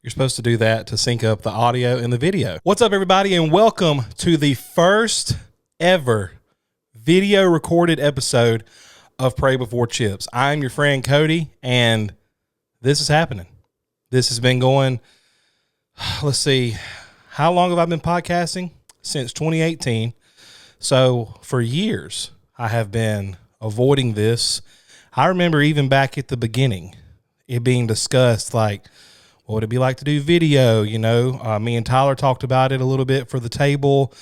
You're supposed to do that to sync up the audio and the video. What's up, everybody, and welcome to the first ever video recorded episode of Pray Before Chips. I'm your friend Cody, and this is happening. This has been going, let's see, how long have I been podcasting? Since 2018. So for years, I have been avoiding this. I remember even back at the beginning, it being discussed, like, what would it be like to do video? You know, me and Tyler talked about it a little bit for the table,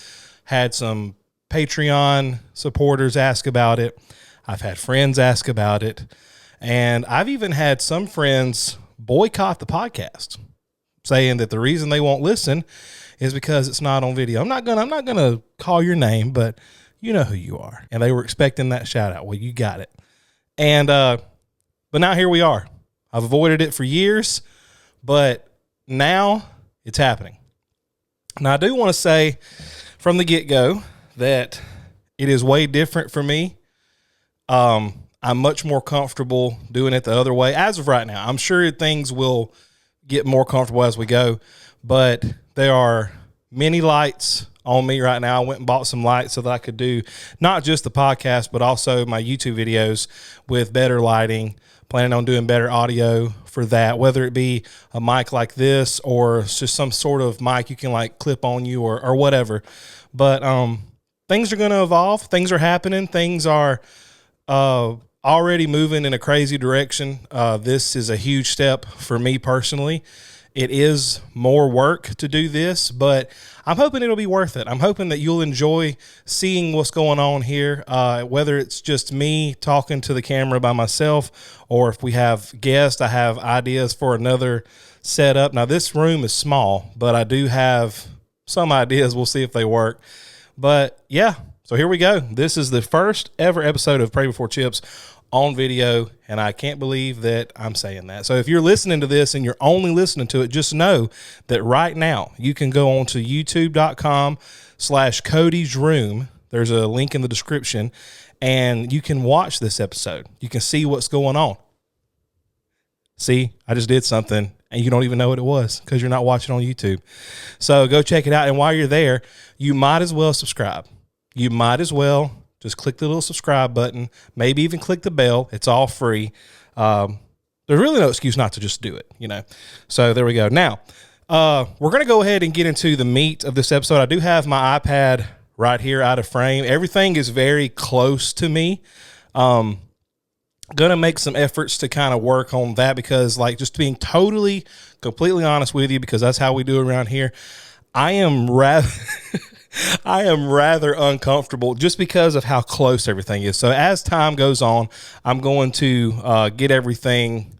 had some Patreon supporters ask about it. I've had friends ask about it. And I've even had some friends boycott the podcast, saying that the reason they won't listen is because it's not on video. I'm not gonna call your name, but you know who you are. And they were expecting that shout out. Well, you got it. And but now here we are. I've avoided it for years, but now it's happening. Now, I do want to say from the get-go that it is way different for me. I'm much more comfortable doing it the other way as of right now. I'm sure things will get more comfortable as we go, but there are many lights on me right now. I went and bought some lights so that I could do not just the podcast, but also my YouTube videos with better lighting. Planning on doing better audio for that, whether it be a mic like this or just some sort of mic you can like clip on you or whatever. But things are going to evolve. Things are happening. Things are already moving in a crazy direction. This is a huge step for me personally. It is more work to do this, but I'm hoping it'll be worth it. I'm hoping that you'll enjoy seeing what's going on here, whether it's just me talking to the camera by myself or if we have guests. I have ideas for another setup. Now, this room is small, but I do have some ideas. We'll see if they work. But, yeah, so here we go. This is the first ever episode of Pray Before Chips on video, and I can't believe that I'm saying that. So if you're listening to this and you're only listening to it, just know that right now you can go on to youtube.com/Cody's Room. There's a link in the description, and you can watch this episode. You can see what's going on. See, I just did something, and you don't even know what it was because you're not watching on YouTube. So go check it out, and while you're there, you might as well subscribe. You might as well just click the little subscribe button, maybe even click the bell. It's all free. There's really no excuse not to just do it, you know. So there we go. Now, we're going to go ahead and get into the meat of this episode. I do have my iPad right here out of frame. Everything is very close to me. Going to make some efforts to kind of work on that because, like, just being completely honest with you, because that's how we do around here, I am rather... I am rather uncomfortable just because of how close everything is. So as time goes on, I'm going to get everything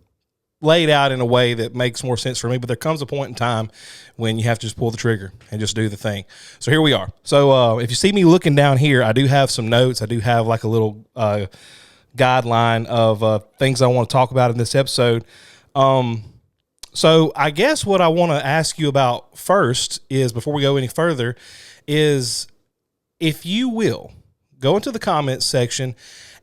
laid out in a way that makes more sense for me. But there comes a point in time when you have to just pull the trigger and just do the thing. So here we are. So if you see me looking down here, I do have some notes. I do have like a little guideline of things I want to talk about in this episode. So I guess what I want to ask you about first is, before we go any further, is if you will go into the comments section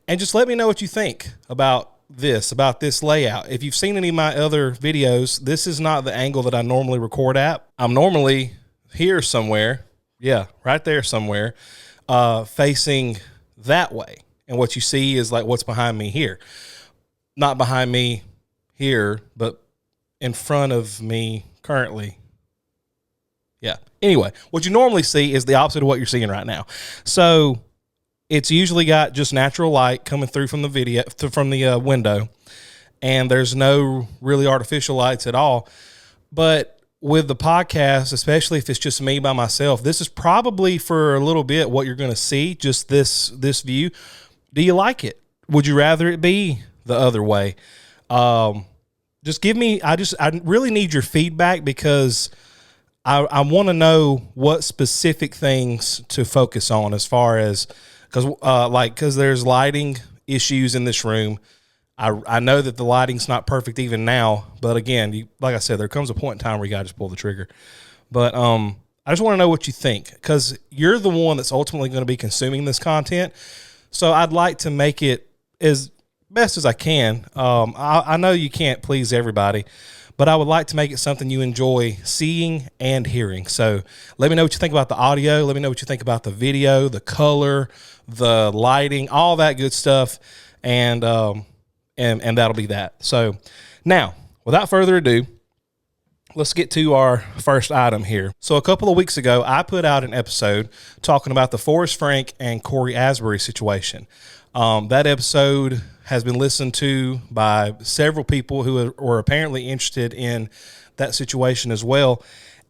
and just let me know what you think about this layout. If you've seen any of my other videos, this is not the angle that I normally record at. I'm normally here somewhere. Yeah, right there somewhere, facing that way. And what you see is like what's behind me here. Not behind me here, but in front of me currently. Yeah. Anyway, what you normally see is the opposite of what you're seeing right now. So it's usually got just natural light coming through from the window, and there's no really artificial lights at all. But with the podcast, especially if it's just me by myself, this is probably for a little bit what you're going to see, just this view. Do you like it? Would you rather it be the other way? Just give me, I really need your feedback, because I want to know what specific things to focus on, as far as, because there's lighting issues in this room. I know that the lighting's not perfect even now, but again, like I said, there comes a point in time where you got to just pull the trigger. But I just want to know what you think, because you're the one that's ultimately going to be consuming this content. So I'd like to make it as best as I can. I know you can't please everybody, but I would like to make it something you enjoy seeing and hearing. So let me know what you think about the audio. Let me know what you think about the video, the color, the lighting, all that good stuff. And that'll be that. So now, without further ado, let's get to our first item here. So a couple of weeks ago, I put out an episode talking about the Forrest Frank and Cory Asbury situation. That episode has been listened to by several people who were apparently interested in that situation as well.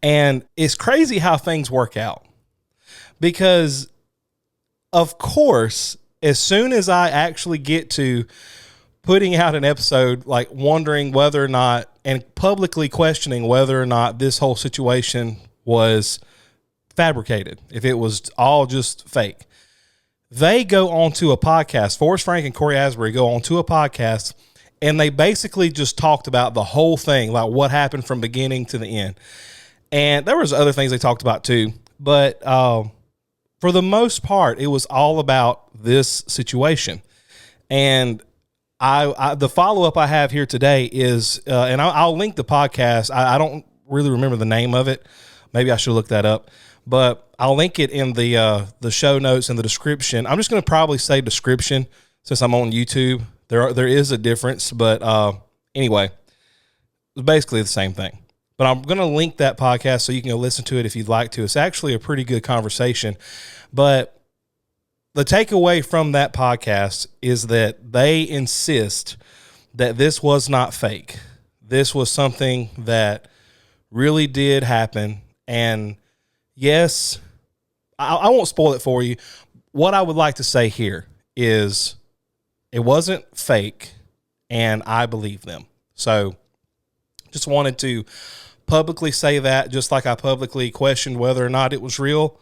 And it's crazy how things work out, because of course, as soon as I actually get to putting out an episode, like wondering whether or not, and publicly questioning whether or not this whole situation was fabricated, if it was all just fake, they go onto a podcast. Forrest Frank and Cory Asbury go onto a podcast, and they basically just talked about the whole thing, like what happened from beginning to the end. And there was other things they talked about too, but for the most part, it was all about this situation. And the follow-up I have here today is, and I'll link the podcast. I don't really remember the name of it. Maybe I should look that up, but I'll link it in the show notes and the description. I'm just going to probably say description since I'm on YouTube. There is a difference, but anyway, it's basically the same thing. But I'm going to link that podcast so you can go listen to it if you'd like to. It's actually a pretty good conversation, but the takeaway from that podcast is that they insist that this was not fake. This was something that really did happen. And yes, I won't spoil it for you. What I would like to say here is it wasn't fake, and I believe them. So just wanted to publicly say that, just like I publicly questioned whether or not it was real.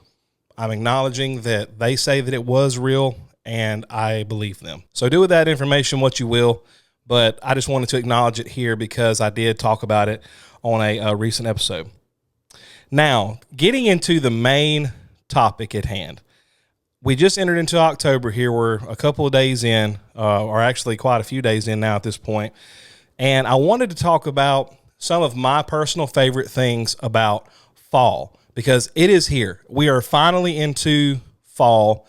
I'm acknowledging that they say that it was real, and I believe them. So do with that information what you will, but I just wanted to acknowledge it here because I did talk about it on a recent episode. Now, getting into the main topic at hand. We just entered into October here. We're a couple of days in, or actually quite a few days in now at this point, and I wanted to talk about some of my personal favorite things about fall, because it is here. We are finally into fall.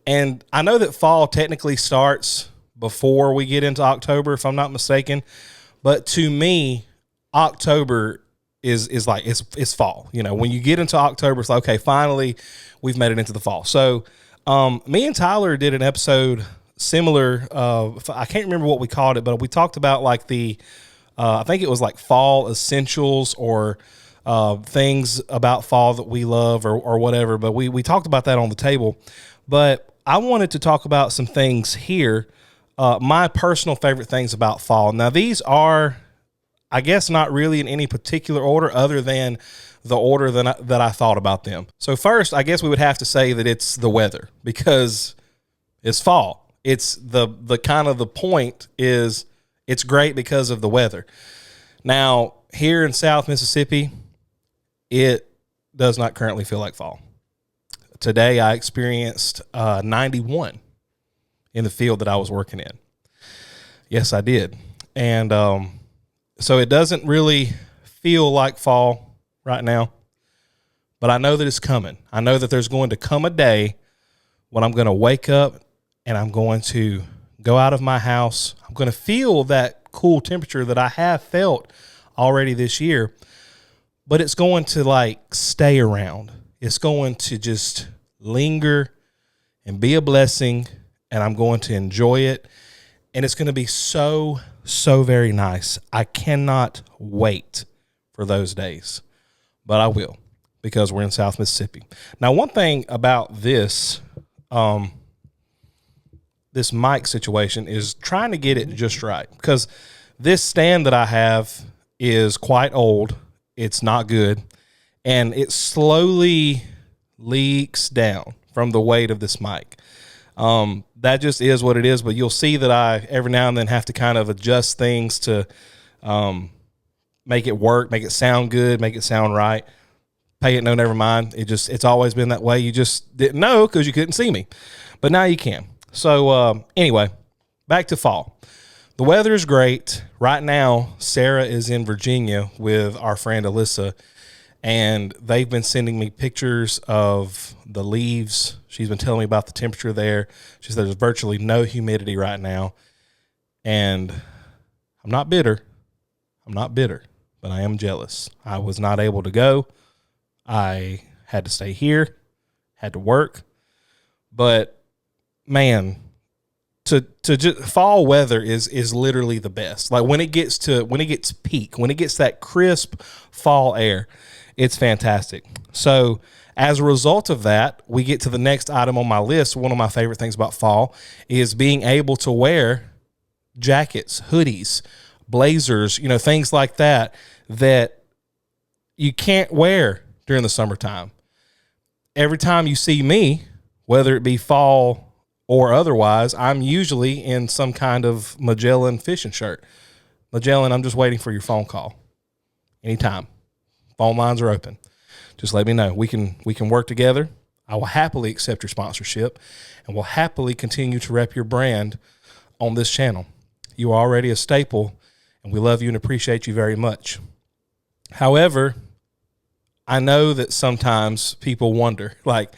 And I know that fall technically starts before we get into October, if I'm not mistaken. But to me, October is like, it's fall. You know, when you get into October, it's like, okay, finally we've made it into the fall. So me and Tyler did an episode similar. I can't remember what we called it, but we talked about like I think it was like fall essentials or things about fall that we love or whatever, but we talked about that on the table. But I wanted to talk about some things here, my personal favorite things about fall. Now, these are, I guess, not really in any particular order other than the order that I thought about them. So first, I guess we would have to say that it's the weather, because it's fall. It's the kind of the point is it's great because of the weather. Now, here in South Mississippi, it does not currently feel like fall. Today, I experienced 91 in the field that I was working in. Yes, I did. And so it doesn't really feel like fall right now, but I know that it's coming. I know that there's going to come a day when I'm going to wake up and I'm going to go out of my house. I'm going to feel that cool temperature that I have felt already this year. But it's going to like stay around. It's going to just linger and be a blessing, and I'm going to enjoy it. And it's going to be so, so very nice. I cannot wait for those days, but I will, because we're in South Mississippi. Now, one thing about this mic situation is trying to get it just right, because this stand that I have is quite old. It's not good, and it slowly leaks down from the weight of this mic. That just is what it is, but you'll see that I every now and then have to kind of adjust things to make it work, make it sound good, make it sound right. Pay it no, never mind. It's always been that way. You just didn't know because you couldn't see me, but now you can. So anyway, back to fall. the weather is great. Right now, Sarah is in Virginia with our friend Alyssa, and they've been sending me pictures of the leaves. She's been telling me about the temperature there. She said there's virtually no humidity right now. And I'm not bitter. But I am jealous. I was not able to go. I had to stay here, had to work. But man, to just fall weather is literally the best. Like when it gets peak, when it gets that crisp fall air, it's fantastic. So as a result of that, we get to the next item on my list. One of my favorite things about fall is being able to wear jackets, hoodies, blazers, things like that you can't wear during the summertime. Every time you see me, whether it be fall or otherwise, I'm usually in some kind of Magellan fishing shirt. Magellan, I'm just waiting for your phone call. Anytime. Phone lines are open. Just let me know. We can work together. I will happily accept your sponsorship and will happily continue to rep your brand on this channel. You are already a staple, and we love you and appreciate you very much. However, I know that sometimes people wonder, like,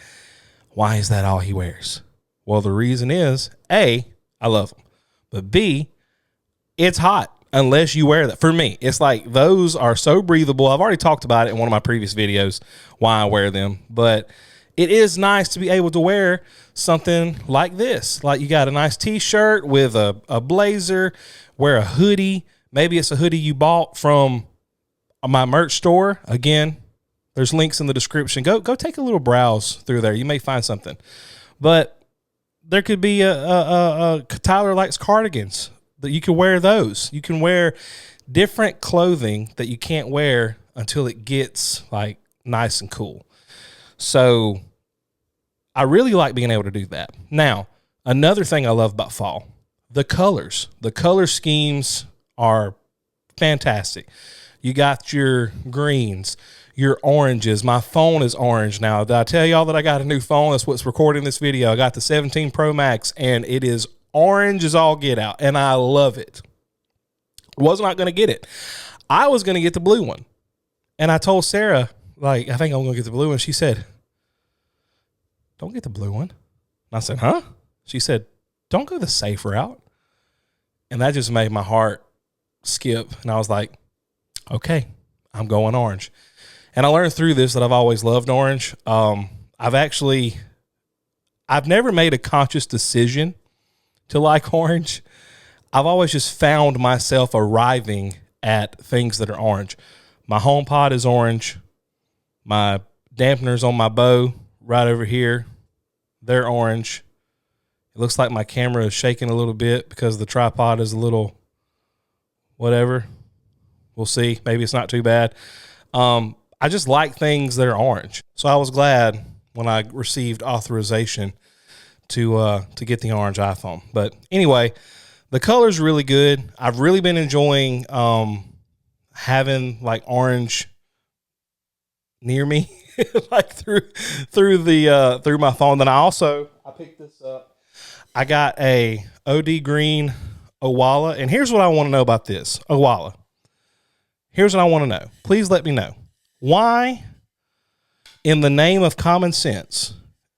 why is that all he wears? Well, the reason is, A, I love them. But B, it's hot unless you wear that. For me, it's like those are so breathable. I've already talked about it in one of my previous videos, why I wear them. But it is nice to be able to wear something like this. Like you got a nice t-shirt with a blazer, wear a hoodie. Maybe it's a hoodie you bought from my merch store. Again, there's links in the description. Go take a little browse through there. You may find something. But there could be a Tyler likes cardigans that you can wear those. You can wear different clothing that you can't wear until it gets like nice and cool. So I really like being able to do that. Now, another thing I love about fall, the colors. The color schemes are fantastic. You got your greens, your oranges. My phone is orange now. Did I tell y'all that I got a new phone? That's what's recording this video. I got the 17 Pro Max, and it is orange as all get out, and I love it. Was not going to get it. I was going to get the blue one. And I told Sarah, like, I think I'm going to get the blue one. She said, don't get the blue one. And I said, huh? She said, don't go the safe route. And that just made my heart skip. And I was like, okay, I'm going orange. And I learned through this that I've always loved orange. I've never made a conscious decision to like orange. I've always just found myself arriving at things that are orange. My home pod is orange. My dampeners on my bow right over here, they're orange. It looks like my camera is shaking a little bit because the tripod is a little whatever. We'll see. Maybe it's not too bad. I just like things that are orange. So I was glad when I received authorization to get the orange iPhone. But anyway, the color's really good. I've really been enjoying having like orange near me, like through my phone. Then I picked this up. I got a OD green Owala, and here's what I want to know about this Owala. Here's what I want to know. Please let me know. Why, in the name of common sense,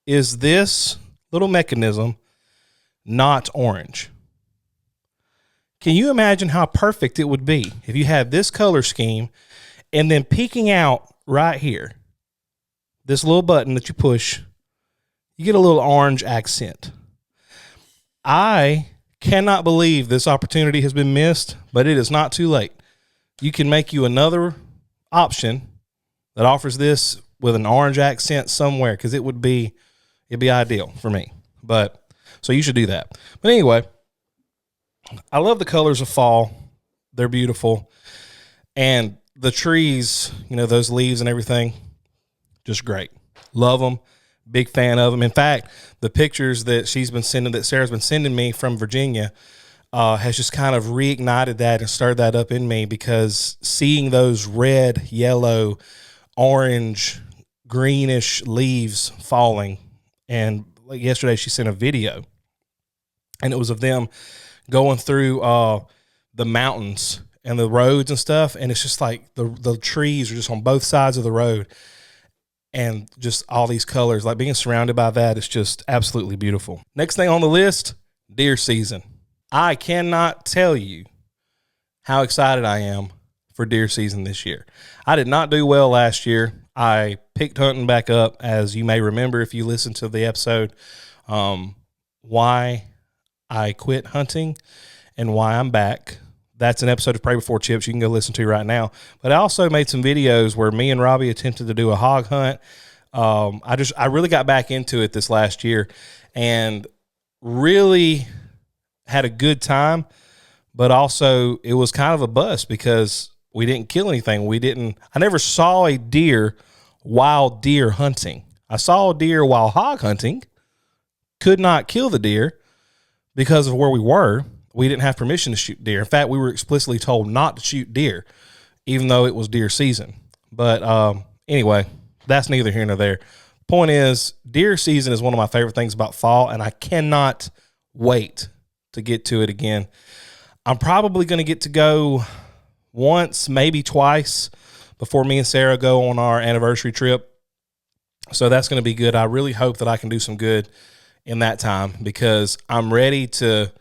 is this little mechanism not orange? Can you imagine how perfect it would be if you had this color scheme and then peeking out right here, this little button that you push, you get a little orange accent. I cannot believe this opportunity has been missed, but it is not too late. You can make you another option that offers this with an orange accent somewhere, because it'd be ideal for me. But so you should do that. But anyway, I love the colors of fall. They're beautiful. And the trees, those leaves and everything, just great. Love them. Big fan of them. In fact, the pictures that Sarah's been sending me from Virginia has just kind of reignited that and stirred that up in me, because seeing those red, yellow, orange, greenish leaves falling. And like yesterday, she sent a video, and it was of them going through the mountains and the roads and stuff, and it's just like the trees are just on both sides of the road, and just all these colors. Like being surrounded by that is just absolutely beautiful. Next thing on the list, deer season. I cannot tell you how excited I am for deer season this year. I did not do well last year. I picked hunting back up, as you may remember if you listened to the episode, why I quit hunting and why I'm back. That's an episode of Pray Before Chips you can go listen to right now. But I also made some videos where me and Robbie attempted to do a hog hunt. I really got back into it this last year and really had a good time, but also it was kind of a bust because we didn't kill anything. I never saw a deer while deer hunting. I saw a deer while hog hunting, could not kill the deer because of where we were. We didn't have permission to shoot deer. In fact, we were explicitly told not to shoot deer, even though it was deer season. But anyway, that's neither here nor there. Point is, deer season is one of my favorite things about fall, and I cannot wait to get to it again. I'm probably going to get to go once, maybe twice, before me and Sarah go on our anniversary trip. So that's going to be good. I really hope that I can do some good in that time because I'm ready to,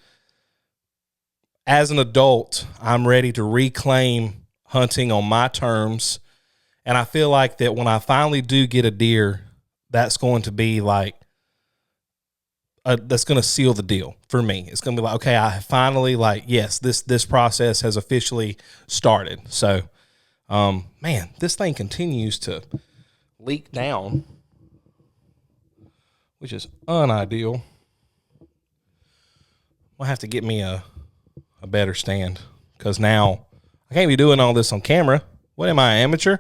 as an adult, I'm ready to reclaim hunting on my terms. And I feel like that when I finally do get a deer, that's going to be like, that's going to seal the deal for me. It's going to be like, okay, I finally yes, this process has officially started. So, man, this thing continues to leak down, which is unideal. I'll have to get me a better stand because now I can't be doing all this on camera. What am I, amateur?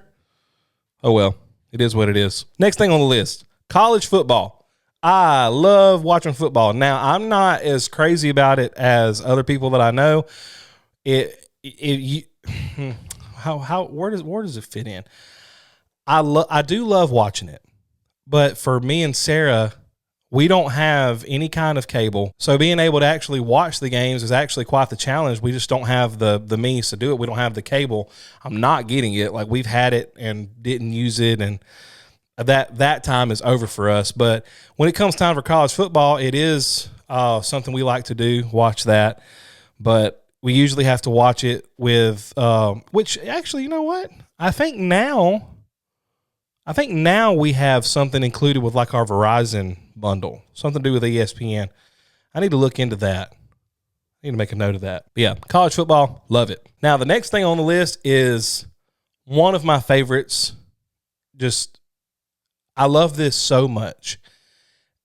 Oh, well, it is what it is. Next thing on the list, college football. I love watching football. Now, I'm not as crazy about it as other people that I know. Where does it fit in? I do love watching it, but for me and Sarah, we don't have any kind of cable. So being able to actually watch the games is actually quite the challenge. We just don't have the means to do it. We don't have the cable. I'm not getting it. Like we've had it and didn't use it, and that time is over for us. But when it comes time for college football, it is something we like to do, watch that. But we usually have to watch it with, which actually, you know what? I think now we have something included with like our Verizon bundle, something to do with ESPN. I need to look into that. I need to make a note of that. But yeah, college football, love it. Now, the next thing on the list is one of my favorites. I love this so much,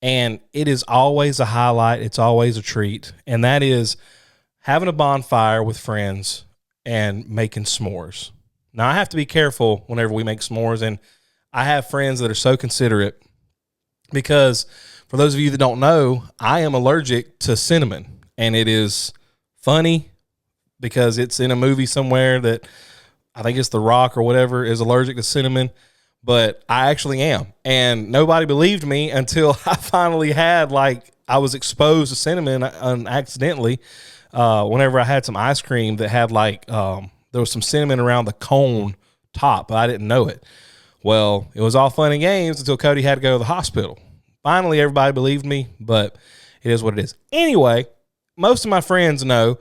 and it is always a highlight. It's always a treat, and that is having a bonfire with friends and making s'mores. Now, I have to be careful whenever we make s'mores, and I have friends that are so considerate because for those of you that don't know, I am allergic to cinnamon, and it is funny because it's in a movie somewhere that I think it's The Rock or whatever is allergic to cinnamon. But I actually am. And nobody believed me until I finally I was exposed to cinnamon accidentally whenever I had some ice cream that had there was some cinnamon around the cone top, but I didn't know it. Well, it was all fun and games until Cody had to go to the hospital. Finally, everybody believed me, but it is what it is. Anyway, most of my friends know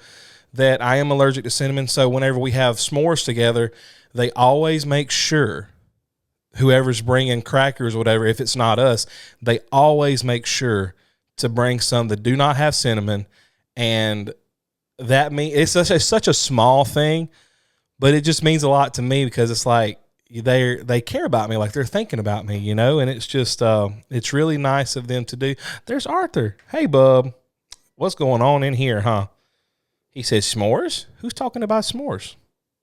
that I am allergic to cinnamon, so whenever we have s'mores together, they always make sure whoever's bringing crackers or whatever, if it's not us, they always make sure to bring some that do not have cinnamon. And that means it's such a small thing, but it just means a lot to me because it's like they care about me, like they're thinking about me, and it's just it's really nice of them to do. There's Arthur. Hey, bub. What's going on in here, huh? He says, s'mores? Who's talking about s'mores?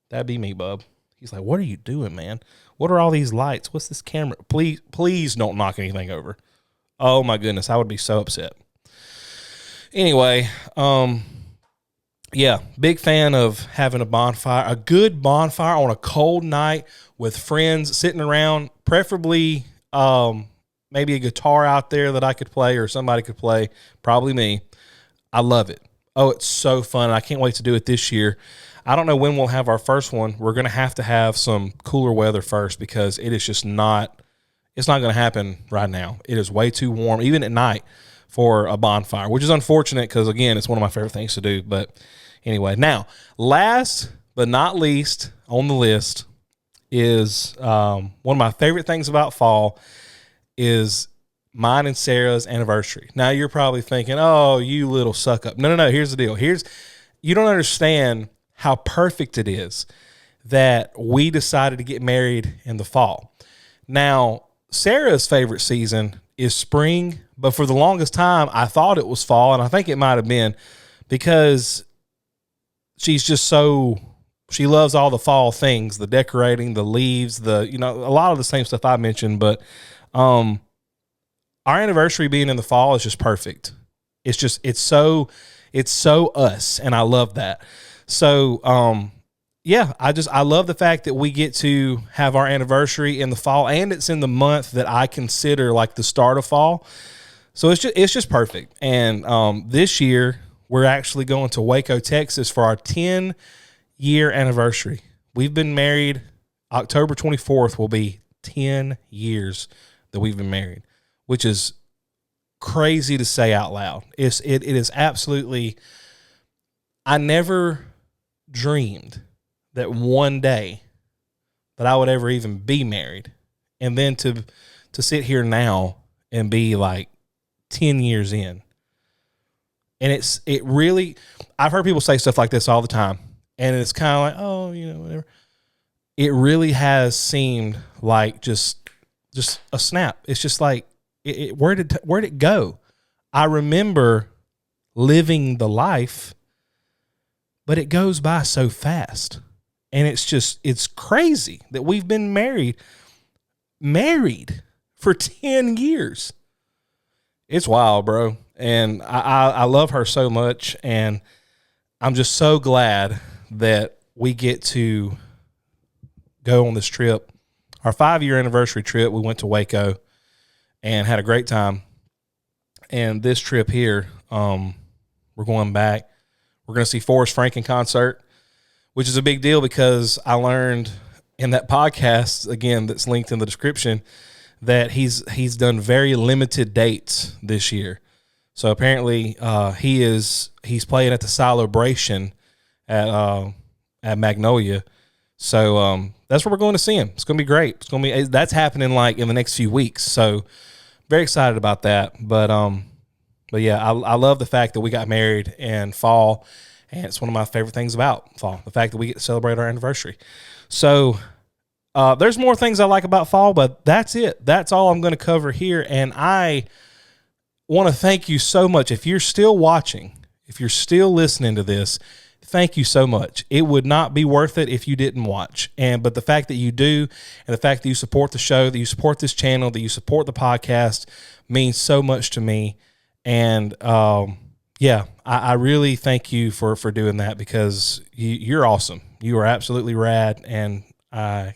That'd be me, bub. He's like, what are you doing, man? What are all these lights? What's this camera? Please don't knock anything over. Oh, my goodness. I would be so upset. Anyway, yeah, big fan of having a bonfire, a good bonfire on a cold night with friends sitting around, preferably maybe a guitar out there that I could play or somebody could play, probably me. I love it. Oh, it's so fun. I can't wait to do it this year. I don't know when we'll have our first one. We're going to have some cooler weather first because it is just not, it's not going to happen right now. It is way too warm, even at night, for a bonfire, which is unfortunate because, again, it's one of my favorite things to do. But anyway, now, last but not least on the list is one of my favorite things about fall is mine and Sarah's anniversary. Now, you're probably thinking, oh, you little suck up. No. Here's the deal. You don't understand how perfect it is that we decided to get married in the fall. Now, Sarah's favorite season is spring, but for the longest time, I thought it was fall, and I think it might have been because she's just she loves all the fall things, the decorating, the leaves, a lot of the same stuff I mentioned, but our anniversary being in the fall is just perfect. It's so us, and I love that. So, I love the fact that we get to have our anniversary in the fall, and it's in the month that I consider like the start of fall. So it's just perfect. And this year we're actually going to Waco, Texas for our 10-year anniversary. We've been married. October 24th will be 10 years that we've been married, which is crazy to say out loud. It is absolutely. I never dreamed that one day that I would ever even be married, and then to sit here now and be like 10 years in. And it really, I've heard people say stuff like this all the time, and it's kind of like, oh, whatever. It really has seemed like just a snap. It's just like, where did it go? I remember living the life, but it goes by so fast. And it's crazy that we've been married for 10 years. It's wild, bro. And I love her so much. And I'm just so glad that we get to go on this trip. Our 5-year anniversary trip, we went to Waco and had a great time. And this trip here, we're going back. We're going to see Forrest in concert, which is a big deal because I learned in that podcast, again, that's linked in the description, that he's done very limited dates this year. So apparently he's playing at the Celebration at Magnolia. So that's where we're going to see him. It's going to be great. That's happening like in the next few weeks. So very excited about that. But yeah, I love the fact that we got married in fall, and it's one of my favorite things about fall, the fact that we get to celebrate our anniversary. So there's more things I like about fall, but that's it. That's all I'm going to cover here, and I want to thank you so much. If you're still watching, if you're still listening to this, thank you so much. It would not be worth it if you didn't watch. But the fact that you do, and the fact that you support the show, that you support this channel, that you support the podcast means so much to me. And I really thank you for doing that because you're awesome. You are absolutely rad. And I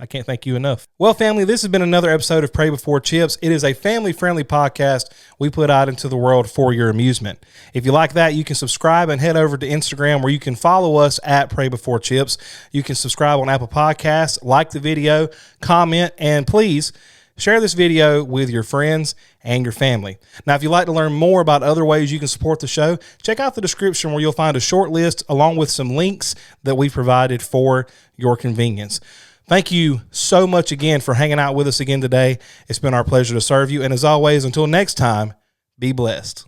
can't thank you enough. Well, family, this has been another episode of Pray Before Chips. It is a family-friendly podcast we put out into the world for your amusement. If you like that, you can subscribe and head over to Instagram where you can follow us at Pray Before Chips. You can subscribe on Apple Podcasts, like the video, comment, and please share this video with your friends and your family. Now, if you'd like to learn more about other ways you can support the show, check out the description where you'll find a short list along with some links that we've provided for your convenience. Thank you so much again for hanging out with us again today. It's been our pleasure to serve you. And as always, until next time, be blessed.